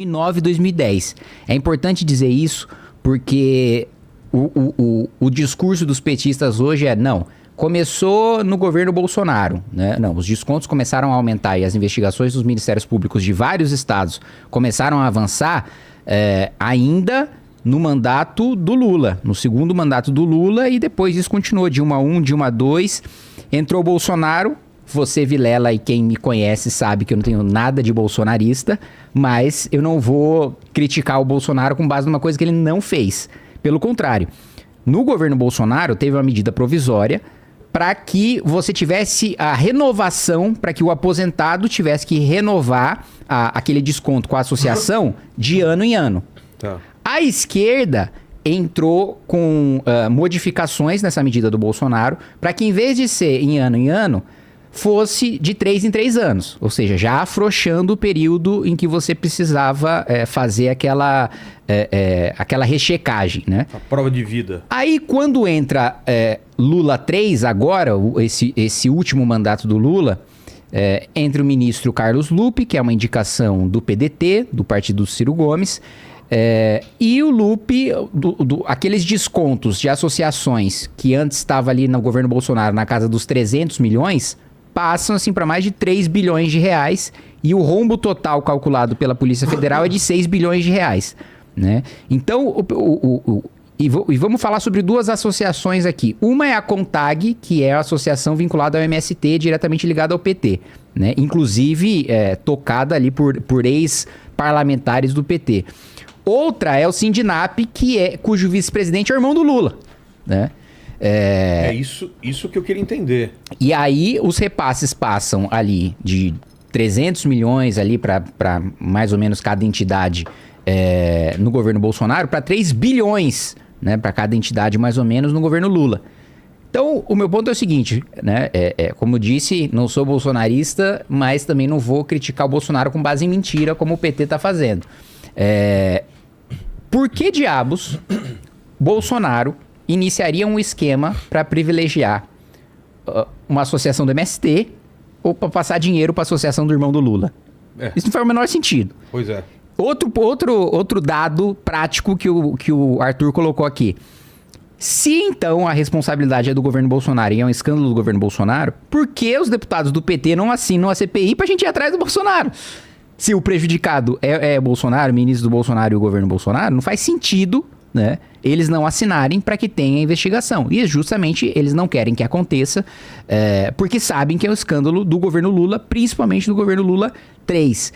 2009 e 2010. É importante dizer isso porque o discurso dos petistas hoje é, não, começou no governo Bolsonaro, né? Não, os descontos começaram a aumentar e as investigações dos ministérios públicos de vários estados começaram a avançar ainda no mandato do Lula, no segundo mandato do Lula, e depois isso continuou, Dilma 1, Dilma 2, entrou o Bolsonaro. Você, Vilela, e quem me conhece sabe que eu não tenho nada de bolsonarista, mas eu não vou criticar o Bolsonaro com base numa coisa que ele não fez. Pelo contrário, no governo Bolsonaro teve uma medida provisória para que você tivesse a renovação, para que o aposentado tivesse que renovar aquele desconto com a associação de ano em ano. Tá. A esquerda entrou com modificações nessa medida do Bolsonaro para que, em vez de ser em ano, fosse de 3 em 3 anos. Ou seja, já afrouxando o período em que você precisava fazer aquela rechecagem, né? A prova de vida. Aí, quando entra Lula 3 agora, esse último mandato do Lula, entra o ministro Carlos Lupe, que é uma indicação do PDT, do partido do Ciro Gomes, e o Lupe, aqueles descontos de associações que antes estava ali no governo Bolsonaro na casa dos 300 milhões, passam assim para mais de 3 bilhões de reais, e o rombo total calculado pela Polícia Federal é de 6 bilhões de reais, né? Então, e vamos falar sobre duas associações aqui. Uma é a CONTAG, que é a associação vinculada ao MST, diretamente ligada ao PT, né? Inclusive tocada ali por ex-parlamentares do PT. Outra é o Sindinap, cujo vice-presidente é o irmão do Lula, né? É isso que eu queria entender. E aí os repasses passam ali de 300 milhões ali para mais ou menos cada entidade no governo Bolsonaro, para 3 bilhões, né, para cada entidade mais ou menos no governo Lula. Então, o meu ponto é o seguinte, né? Como eu disse, não sou bolsonarista, mas também não vou criticar o Bolsonaro com base em mentira, como o PT está fazendo. Por que diabos Bolsonaro iniciaria um esquema para privilegiar uma associação do MST ou para passar dinheiro para a associação do irmão do Lula? Isso não faz o menor sentido. Pois é. Outro dado prático que o Arthur colocou aqui. Se então a responsabilidade é do governo Bolsonaro e é um escândalo do governo Bolsonaro, por que os deputados do PT não assinam a CPI pra gente ir atrás do Bolsonaro? Se o prejudicado é Bolsonaro, o ministro do Bolsonaro e o governo Bolsonaro, não faz sentido, né, eles não assinarem para que tenha investigação. E justamente eles não querem que aconteça, porque sabem que é um escândalo do governo Lula, principalmente do governo Lula 3.